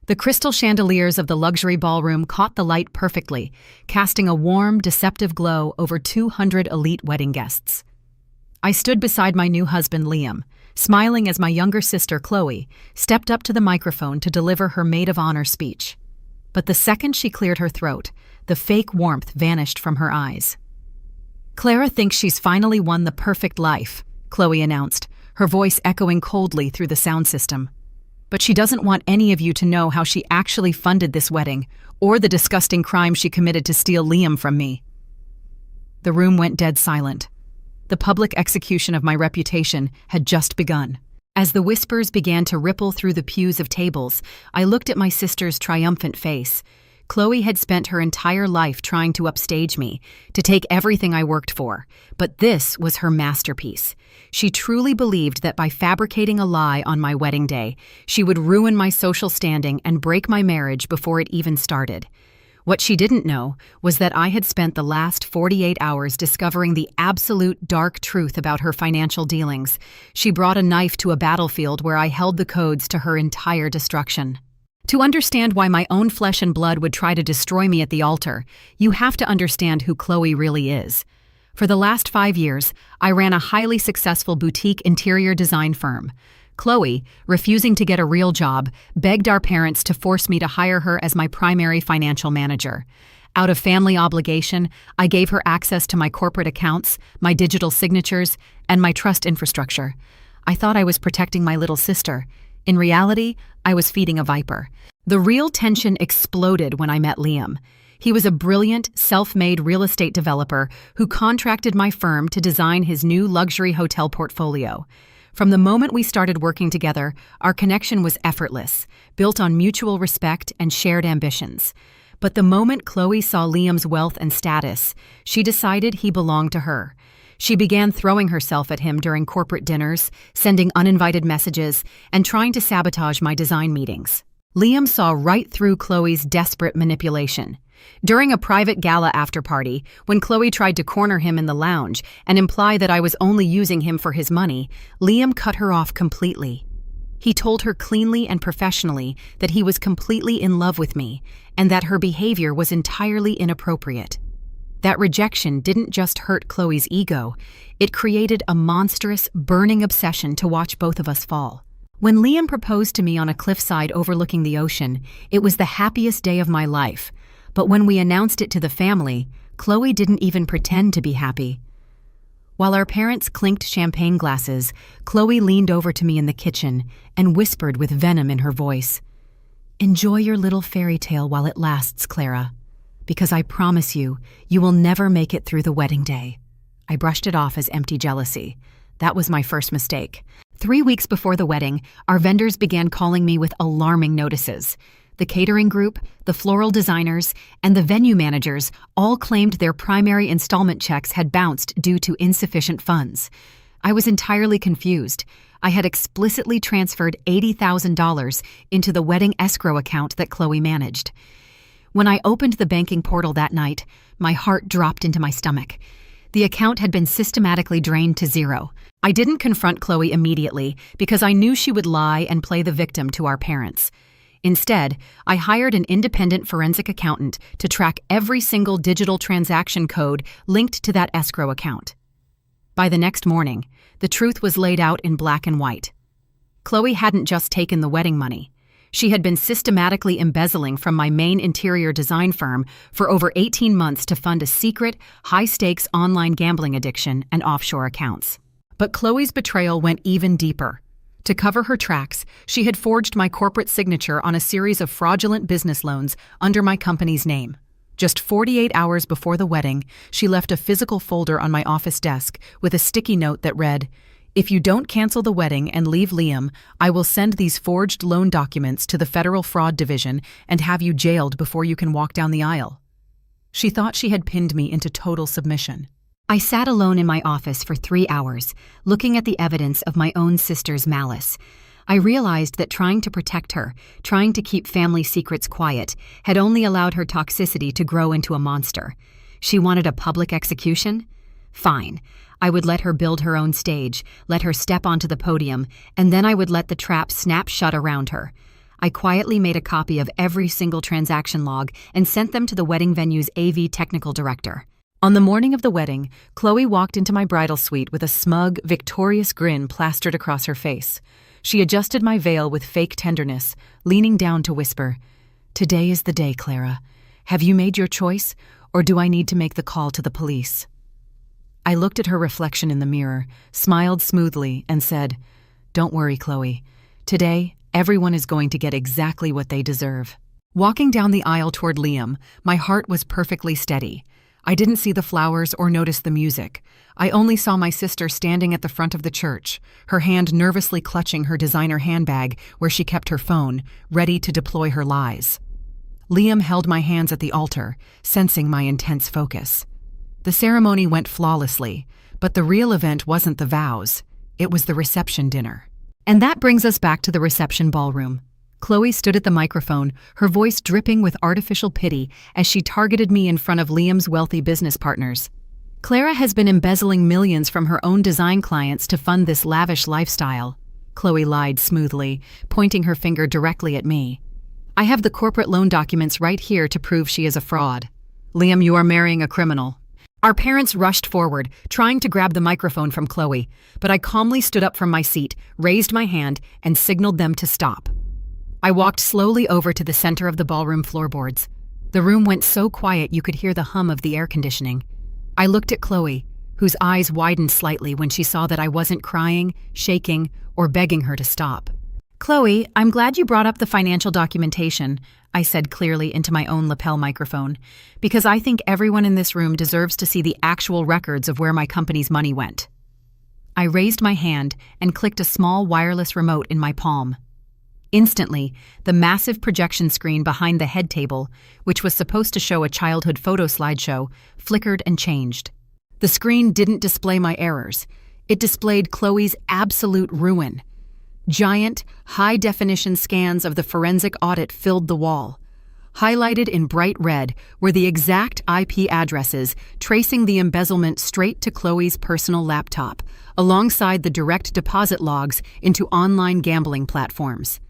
The crystal chandeliers of the luxury ballroom caught the light perfectly, casting a warm, deceptive glow over 200 elite wedding guests. I stood beside my new husband, Liam, smiling as my younger sister, Chloe, stepped up to the microphone to deliver her Maid of Honor speech. But the second she cleared her throat, the fake warmth vanished from her eyes. "Clara thinks she's finally won the perfect life," Chloe announced, her voice echoing coldly through the sound system. "But she doesn't want any of you to know how she actually funded this wedding, or the disgusting crime she committed to steal Liam from me." The room went dead silent. The public execution of my reputation had just begun. As the whispers began to ripple through the pews of tables, I looked at my sister's triumphant face. Chloe had spent her entire life trying to upstage me, to take everything I worked for, but this was her masterpiece. She truly believed that by fabricating a lie on my wedding day, she would ruin my social standing and break my marriage before it even started. What she didn't know was that I had spent the last 48 hours discovering the absolute dark truth about her financial dealings. She brought a knife to a battlefield where I held the codes to her entire destruction. To understand why my own flesh and blood would try to destroy me at the altar, you have to understand who Chloe really is. For the last 5 years, I ran a highly successful boutique interior design firm. Chloe, refusing to get a real job, begged our parents to force me to hire her as my primary financial manager. Out of family obligation, I gave her access to my corporate accounts, my digital signatures, and my trust infrastructure. I thought I was protecting my little sister. In reality, I was feeding a viper. The real tension exploded when I met Liam. He was a brilliant, self-made real estate developer who contracted my firm to design his new luxury hotel portfolio. From the moment we started working together, our connection was effortless, built on mutual respect and shared ambitions. But the moment Chloe saw Liam's wealth and status, she decided he belonged to her. She began throwing herself at him during corporate dinners, sending uninvited messages, and trying to sabotage my design meetings. Liam saw right through Chloe's desperate manipulation. During a private gala after-party, when Chloe tried to corner him in the lounge and imply that I was only using him for his money, Liam cut her off completely. He told her cleanly and professionally that he was completely in love with me and that her behavior was entirely inappropriate. That rejection didn't just hurt Chloe's ego, it created a monstrous, burning obsession to watch both of us fall. When Liam proposed to me on a cliffside overlooking the ocean, it was the happiest day of my life. But when we announced it to the family, Chloe didn't even pretend to be happy. While our parents clinked champagne glasses, Chloe leaned over to me in the kitchen and whispered with venom in her voice, "Enjoy your little fairy tale while it lasts, Clara. Because I promise you, you will never make it through the wedding day." I brushed it off as empty jealousy. That was my first mistake. 3 weeks before the wedding, our vendors began calling me with alarming notices. The catering group, the floral designers, and the venue managers all claimed their primary installment checks had bounced due to insufficient funds. I was entirely confused. I had explicitly transferred $80,000 into the wedding escrow account that Chloe managed. When I opened the banking portal that night, my heart dropped into my stomach. The account had been systematically drained to zero. I didn't confront Chloe immediately because I knew she would lie and play the victim to our parents. Instead, I hired an independent forensic accountant to track every single digital transaction code linked to that escrow account. By the next morning, the truth was laid out in black and white. Chloe hadn't just taken the wedding money. She had been systematically embezzling from my main interior design firm for over 18 months to fund a secret, high-stakes online gambling addiction and offshore accounts. But Chloe's betrayal went even deeper. To cover her tracks, she had forged my corporate signature on a series of fraudulent business loans under my company's name. Just 48 hours before the wedding, she left a physical folder on my office desk with a sticky note that read, "If you don't cancel the wedding and leave Liam, I will send these forged loan documents to the Federal Fraud Division and have you jailed before you can walk down the aisle." She thought she had pinned me into total submission. I sat alone in my office for 3 hours, looking at the evidence of my own sister's malice. I realized that trying to protect her, trying to keep family secrets quiet, had only allowed her toxicity to grow into a monster. She wanted a public execution? Fine. I would let her build her own stage, let her step onto the podium, and then I would let the trap snap shut around her. I quietly made a copy of every single transaction log and sent them to the wedding venue's AV technical director. On the morning of the wedding, Chloe walked into my bridal suite with a smug, victorious grin plastered across her face. She adjusted my veil with fake tenderness, leaning down to whisper, "Today is the day, Clara. Have you made your choice, or do I need to make the call to the police?" I looked at her reflection in the mirror, smiled smoothly, and said, "Don't worry, Chloe. Today, everyone is going to get exactly what they deserve." Walking down the aisle toward Liam, my heart was perfectly steady. I didn't see the flowers or notice the music. I only saw my sister standing at the front of the church, her hand nervously clutching her designer handbag where she kept her phone, ready to deploy her lies. Liam held my hands at the altar, sensing my intense focus. The ceremony went flawlessly, but the real event wasn't the vows. It was the reception dinner. And that brings us back to the reception ballroom. Chloe stood at the microphone, her voice dripping with artificial pity as she targeted me in front of Liam's wealthy business partners. "Clara has been embezzling millions from her own design clients to fund this lavish lifestyle," Chloe lied smoothly, pointing her finger directly at me. "I have the corporate loan documents right here to prove she is a fraud. Liam, you are marrying a criminal." Our parents rushed forward, trying to grab the microphone from Chloe, but I calmly stood up from my seat, raised my hand, and signaled them to stop. I walked slowly over to the center of the ballroom floorboards. The room went so quiet you could hear the hum of the air conditioning. I looked at Chloe, whose eyes widened slightly when she saw that I wasn't crying, shaking, or begging her to stop. "Chloe, I'm glad you brought up the financial documentation," I said clearly into my own lapel microphone, "because I think everyone in this room deserves to see the actual records of where my company's money went." I raised my hand and clicked a small wireless remote in my palm. Instantly, the massive projection screen behind the head table, which was supposed to show a childhood photo slideshow, flickered and changed. The screen didn't display my errors. It displayed Chloe's absolute ruin. Giant, high-definition scans of the forensic audit filled the wall. Highlighted in bright red were the exact IP addresses tracing the embezzlement straight to Chloe's personal laptop, alongside the direct deposit logs into online gambling platforms.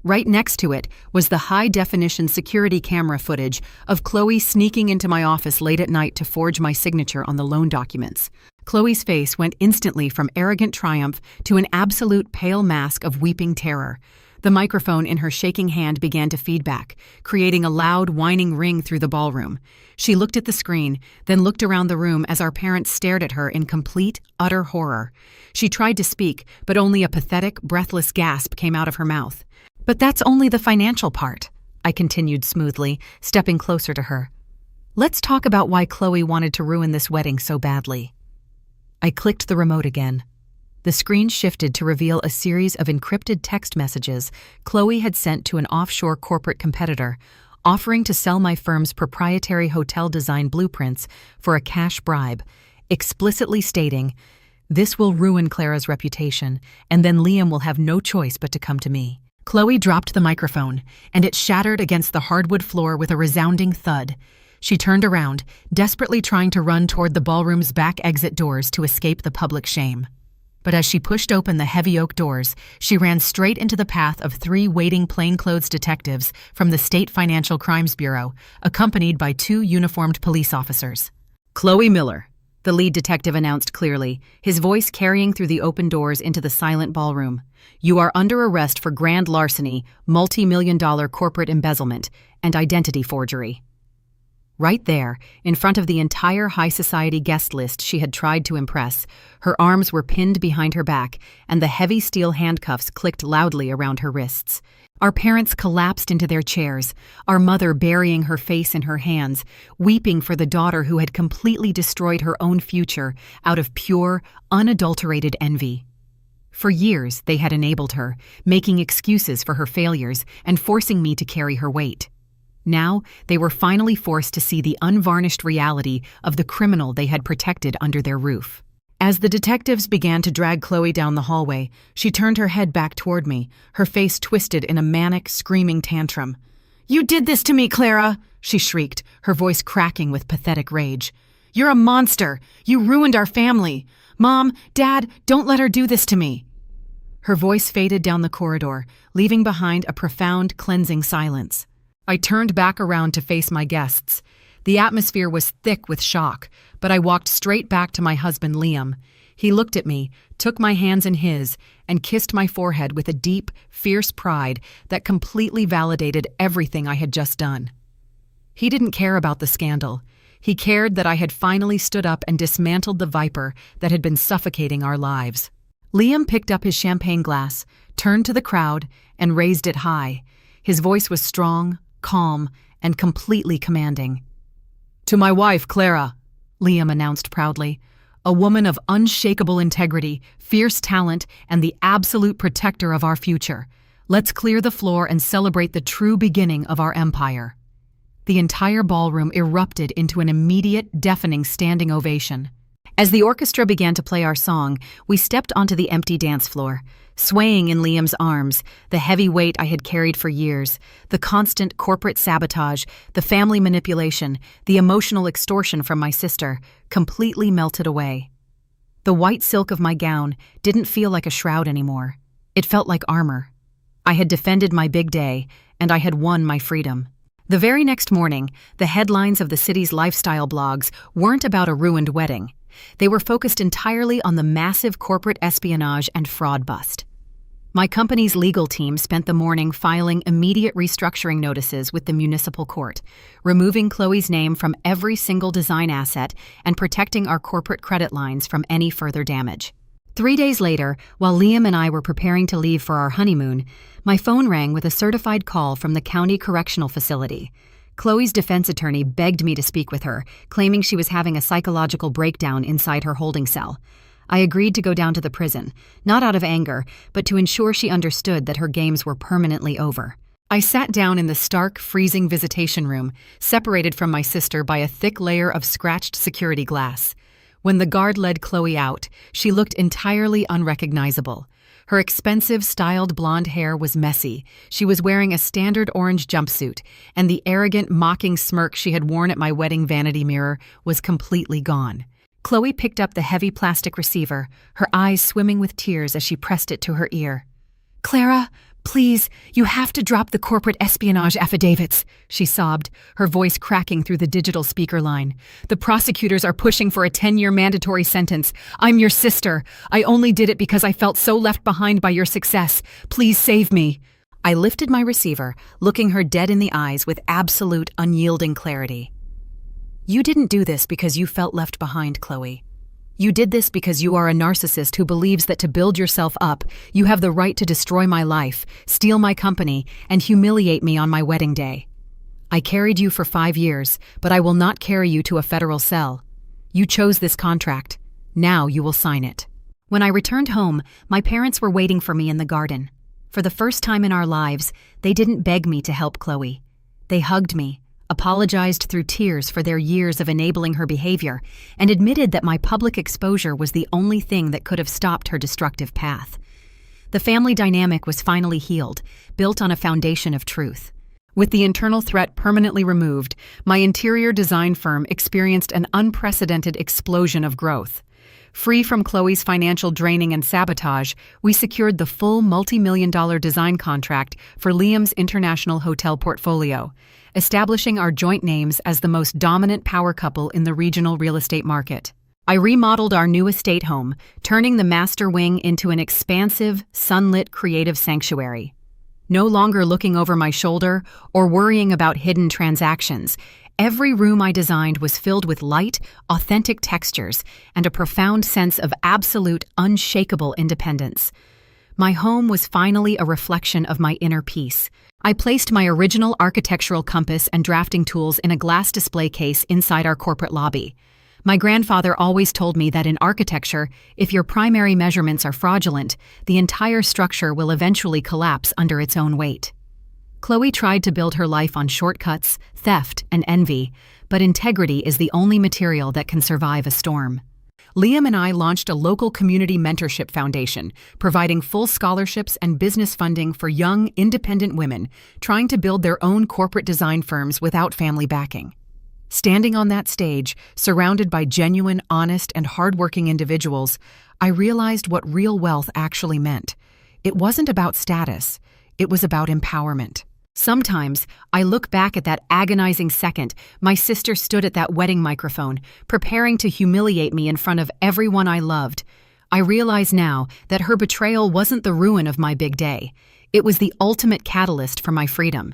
Right next to it was the high-definition security camera footage of Chloe sneaking into my office late at night to forge my signature on the loan documents. Chloe's face went instantly from arrogant triumph to an absolute pale mask of weeping terror. The microphone in her shaking hand began to feedback, creating a loud, whining ring through the ballroom. She looked at the screen, then looked around the room as our parents stared at her in complete, utter horror. She tried to speak, but only a pathetic, breathless gasp came out of her mouth. "But that's only the financial part," I continued smoothly, stepping closer to her. "Let's talk about why Chloe wanted to ruin this wedding so badly." I clicked the remote again. The screen shifted to reveal a series of encrypted text messages Chloe had sent to an offshore corporate competitor, offering to sell my firm's proprietary hotel design blueprints for a cash bribe, explicitly stating, "This will ruin Clara's reputation, and then Liam will have no choice but to come to me." Chloe dropped the microphone, and it shattered against the hardwood floor with a resounding thud. She turned around, desperately trying to run toward the ballroom's back exit doors to escape the public shame. But as she pushed open the heavy oak doors, she ran straight into the path of 3 waiting plainclothes detectives from the State Financial Crimes Bureau, accompanied by 2 uniformed police officers. "Chloe Miller," the lead detective announced clearly, his voice carrying through the open doors into the silent ballroom. "You are under arrest for grand larceny, multi-million-dollar corporate embezzlement, and identity forgery." Right there, in front of the entire high society guest list she had tried to impress, her arms were pinned behind her back, and the heavy steel handcuffs clicked loudly around her wrists. Our parents collapsed into their chairs, our mother burying her face in her hands, weeping for the daughter who had completely destroyed her own future out of pure, unadulterated envy. For years, they had enabled her, making excuses for her failures and forcing me to carry her weight. Now, they were finally forced to see the unvarnished reality of the criminal they had protected under their roof. As the detectives began to drag Chloe down the hallway, she turned her head back toward me, her face twisted in a manic, screaming tantrum. "You did this to me, Clara!" she shrieked, her voice cracking with pathetic rage. "You're a monster! You ruined our family! Mom, Dad, don't let her do this to me!" Her voice faded down the corridor, leaving behind a profound, cleansing silence. I turned back around to face my guests. The atmosphere was thick with shock, but I walked straight back to my husband, Liam. He looked at me, took my hands in his, and kissed my forehead with a deep, fierce pride that completely validated everything I had just done. He didn't care about the scandal. He cared that I had finally stood up and dismantled the viper that had been suffocating our lives. Liam picked up his champagne glass, turned to the crowd, and raised it high. His voice was strong, calm, and completely commanding. "To my wife, Clara," Liam announced proudly, "a woman of unshakable integrity, fierce talent, and the absolute protector of our future. Let's clear the floor and celebrate the true beginning of our empire." The entire ballroom erupted into an immediate, deafening standing ovation. As the orchestra began to play our song, we stepped onto the empty dance floor, swaying in Liam's arms, the heavy weight I had carried for years, the constant corporate sabotage, the family manipulation, the emotional extortion from my sister, completely melted away. The white silk of my gown didn't feel like a shroud anymore. It felt like armor. I had defended my big day, and I had won my freedom. The very next morning, the headlines of the city's lifestyle blogs weren't about a ruined wedding. They were focused entirely on the massive corporate espionage and fraud bust. My company's legal team spent the morning filing immediate restructuring notices with the municipal court, removing Chloe's name from every single design asset and protecting our corporate credit lines from any further damage. 3 days later, while Liam and I were preparing to leave for our honeymoon, my phone rang with a certified call from the county correctional facility. Chloe's defense attorney begged me to speak with her, claiming she was having a psychological breakdown inside her holding cell. I agreed to go down to the prison, not out of anger, but to ensure she understood that her games were permanently over. I sat down in the stark, freezing visitation room, separated from my sister by a thick layer of scratched security glass. When the guard led Chloe out, she looked entirely unrecognizable. Her expensive, styled blonde hair was messy. She was wearing a standard orange jumpsuit, and the arrogant, mocking smirk she had worn at my wedding vanity mirror was completely gone. Chloe picked up the heavy plastic receiver, her eyes swimming with tears as she pressed it to her ear. "Clara, please, you have to drop the corporate espionage affidavits," she sobbed, her voice cracking through the digital speaker line. "The prosecutors are pushing for a 10-year mandatory sentence. I'm your sister. I only did it because I felt so left behind by your success. Please save me." I lifted my receiver, looking her dead in the eyes with absolute, unyielding clarity. "You didn't do this because you felt left behind, Chloe. You did this because you are a narcissist who believes that to build yourself up, you have the right to destroy my life, steal my company, and humiliate me on my wedding day. I carried you for 5 years, but I will not carry you to a federal cell. You chose this contract. Now you will sign it." When I returned home, my parents were waiting for me in the garden. For the first time in our lives, they didn't beg me to help Chloe. They hugged me, apologized through tears for their years of enabling her behavior, and admitted that my public exposure was the only thing that could have stopped her destructive path. The family dynamic was finally healed, built on a foundation of truth. With the internal threat permanently removed, my interior design firm experienced an unprecedented explosion of growth. Free from Chloe's financial draining and sabotage, we secured the full multi-million-dollar design contract for Liam's international hotel portfolio, establishing our joint names as the most dominant power couple in the regional real estate market. I remodeled our new estate home, turning the master wing into an expansive, sunlit creative sanctuary. No longer looking over my shoulder or worrying about hidden transactions, every room I designed was filled with light, authentic textures, and a profound sense of absolute, unshakable independence. My home was finally a reflection of my inner peace. I placed my original architectural compass and drafting tools in a glass display case inside our corporate lobby. My grandfather always told me that in architecture, if your primary measurements are fraudulent, the entire structure will eventually collapse under its own weight. Chloe tried to build her life on shortcuts, theft, and envy, but integrity is the only material that can survive a storm. Liam and I launched a local community mentorship foundation, providing full scholarships and business funding for young, independent women trying to build their own corporate design firms without family backing. Standing on that stage, surrounded by genuine, honest, and hardworking individuals, I realized what real wealth actually meant. It wasn't about status, it was about empowerment. Sometimes, I look back at that agonizing second my sister stood at that wedding microphone, preparing to humiliate me in front of everyone I loved. I realize now that her betrayal wasn't the ruin of my big day. It was the ultimate catalyst for my freedom.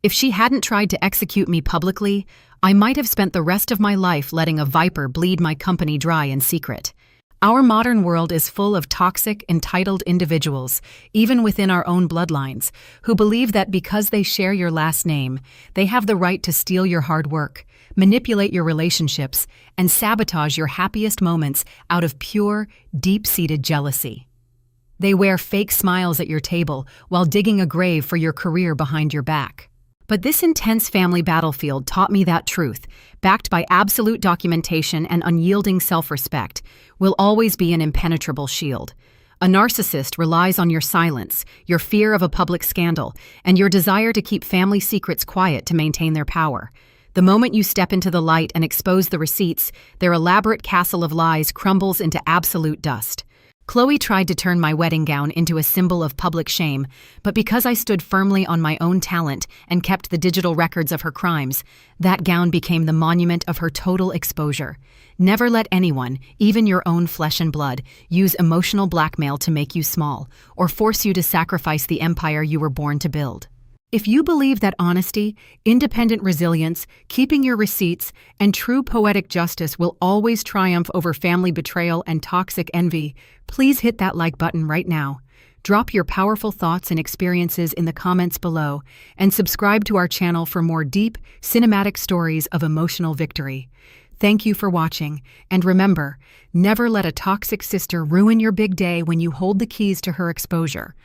If she hadn't tried to execute me publicly, I might have spent the rest of my life letting a viper bleed my company dry in secret. Our modern world is full of toxic, entitled individuals, even within our own bloodlines, who believe that because they share your last name, they have the right to steal your hard work, manipulate your relationships, and sabotage your happiest moments out of pure, deep-seated jealousy. They wear fake smiles at your table while digging a grave for your career behind your back. But this intense family battlefield taught me that truth, backed by absolute documentation and unyielding self-respect, will always be an impenetrable shield. A narcissist relies on your silence, your fear of a public scandal, and your desire to keep family secrets quiet to maintain their power. The moment you step into the light and expose the receipts, their elaborate castle of lies crumbles into absolute dust. Chloe tried to turn my wedding gown into a symbol of public shame, but because I stood firmly on my own talent and kept the digital records of her crimes, that gown became the monument of her total exposure. Never let anyone, even your own flesh and blood, use emotional blackmail to make you small or force you to sacrifice the empire you were born to build. If you believe that honesty, independent resilience, keeping your receipts, and true poetic justice will always triumph over family betrayal and toxic envy, please hit that like button right now. Drop your powerful thoughts and experiences in the comments below, and subscribe to our channel for more deep, cinematic stories of emotional victory. Thank you for watching, and remember, never let a toxic sister ruin your big day when you hold the keys to her exposure.